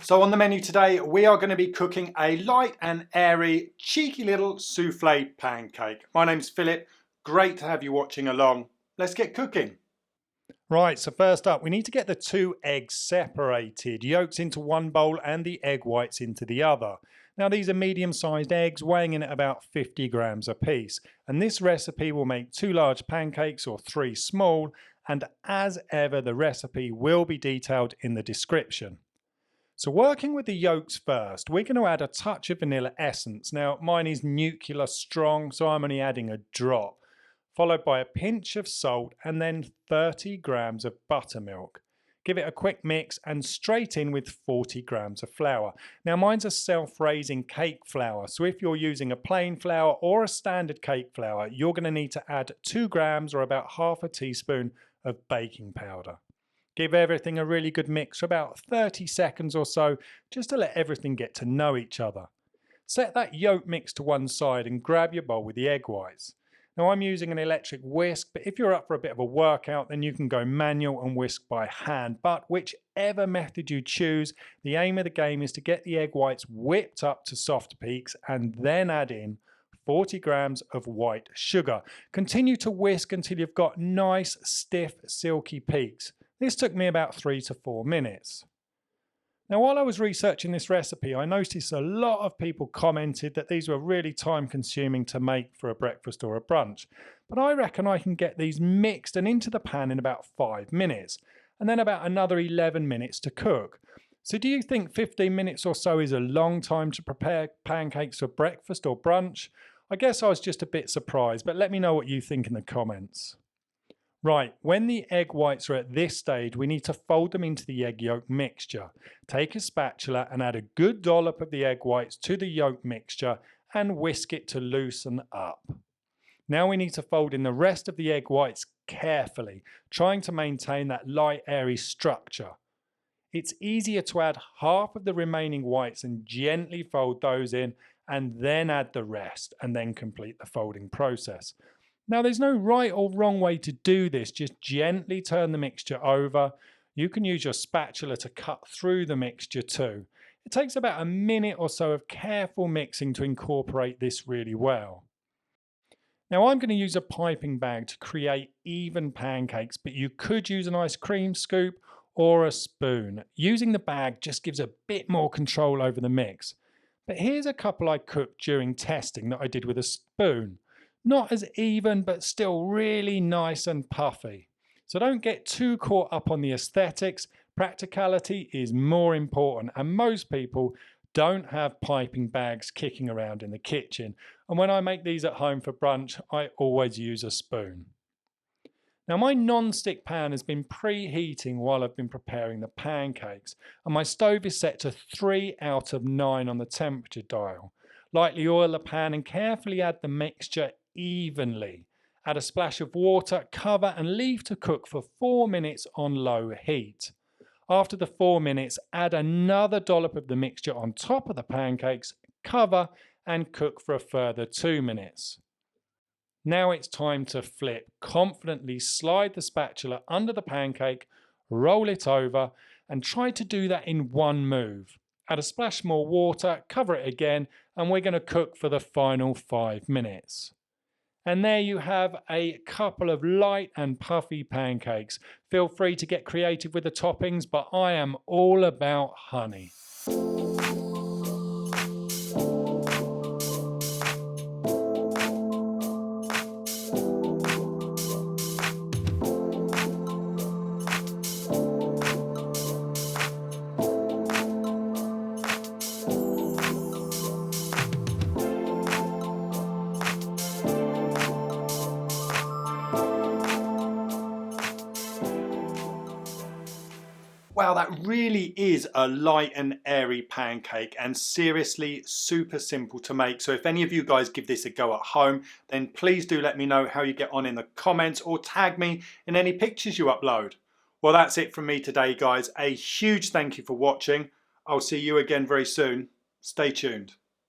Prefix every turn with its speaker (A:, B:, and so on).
A: So on the menu today, we are going to be cooking a light and airy, cheeky little souffle pancake. My name's Philip. Great to have you watching along. Let's get cooking. Right, so first up, we need to get the 2 eggs separated. Yolks into one bowl and the egg whites into the other. Now these are medium-sized eggs weighing in at about 50 grams a piece. And this recipe will make 2 large pancakes or 3 small. And as ever, the recipe will be detailed in the description. So working with the yolks first, we're going to add a touch of vanilla essence. Now mine is nuclear strong, so I'm only adding a drop, followed by a pinch of salt and then 30 grams of buttermilk. Give it a quick mix and straight in with 40 grams of flour. Now mine's a self-raising cake flour, so if you're using a plain flour or a standard cake flour, you're going to need to add 2 grams or about half a teaspoon of baking powder. Give everything a really good mix for about 30 seconds or so, just to let everything get to know each other. Set that yolk mix to one side and grab your bowl with the egg whites. Now I'm using an electric whisk, but if you're up for a bit of a workout, then you can go manual and whisk by hand. But whichever method you choose, the aim of the game is to get the egg whites whipped up to soft peaks and then add in 40 grams of white sugar. Continue to whisk until you've got nice, stiff, silky peaks. This took me about 3 to 4 minutes. Now while I was researching this recipe, I noticed a lot of people commented that these were really time consuming to make for a breakfast or a brunch. But I reckon I can get these mixed and into the pan in about 5 minutes, and then about another 11 minutes to cook. So do you think 15 minutes or so is a long time to prepare pancakes for breakfast or brunch? I guess I was just a bit surprised, but let me know what you think in the comments. Right, when the egg whites are at this stage, we need to fold them into the egg yolk mixture. Take a spatula and add a good dollop of the egg whites to the yolk mixture and whisk it to loosen up. Now we need to fold in the rest of the egg whites carefully, trying to maintain that light, airy structure. It's easier to add half of the remaining whites and gently fold those in and then add the rest and then complete the folding process. Now there's no right or wrong way to do this, just gently turn the mixture over. You can use your spatula to cut through the mixture too. It takes about a minute or so of careful mixing to incorporate this really well. Now I'm going to use a piping bag to create even pancakes, but you could use an ice cream scoop or a spoon. Using the bag just gives a bit more control over the mix. But here's a couple I cooked during testing that I did with a spoon. Not as even, but still really nice and puffy. So don't get too caught up on the aesthetics. Practicality is more important, and most people don't have piping bags kicking around in the kitchen. And when I make these at home for brunch, I always use a spoon. Now my non-stick pan has been preheating while I've been preparing the pancakes, and my stove is set to 3 out of 9 on the temperature dial. Lightly oil the pan and carefully add the mixture evenly. Add a splash of water, cover and leave to cook for 4 minutes on low heat. After the 4 minutes, add another dollop of the mixture on top of the pancakes, cover and cook for a further 2 minutes. Now it's time to flip. Confidently slide the spatula under the pancake, roll it over and try to do that in one move. Add a splash more water, cover it again, and we're going to cook for the final 5 minutes. And there you have a couple of light and puffy pancakes. Feel free to get creative with the toppings, but I am all about honey. Wow, that really is a light and airy pancake and seriously super simple to make. So if any of you guys give this a go at home, then please do let me know how you get on in the comments or tag me in any pictures you upload. Well, that's it from me today, guys. A huge thank you for watching. I'll see you again very soon. Stay tuned.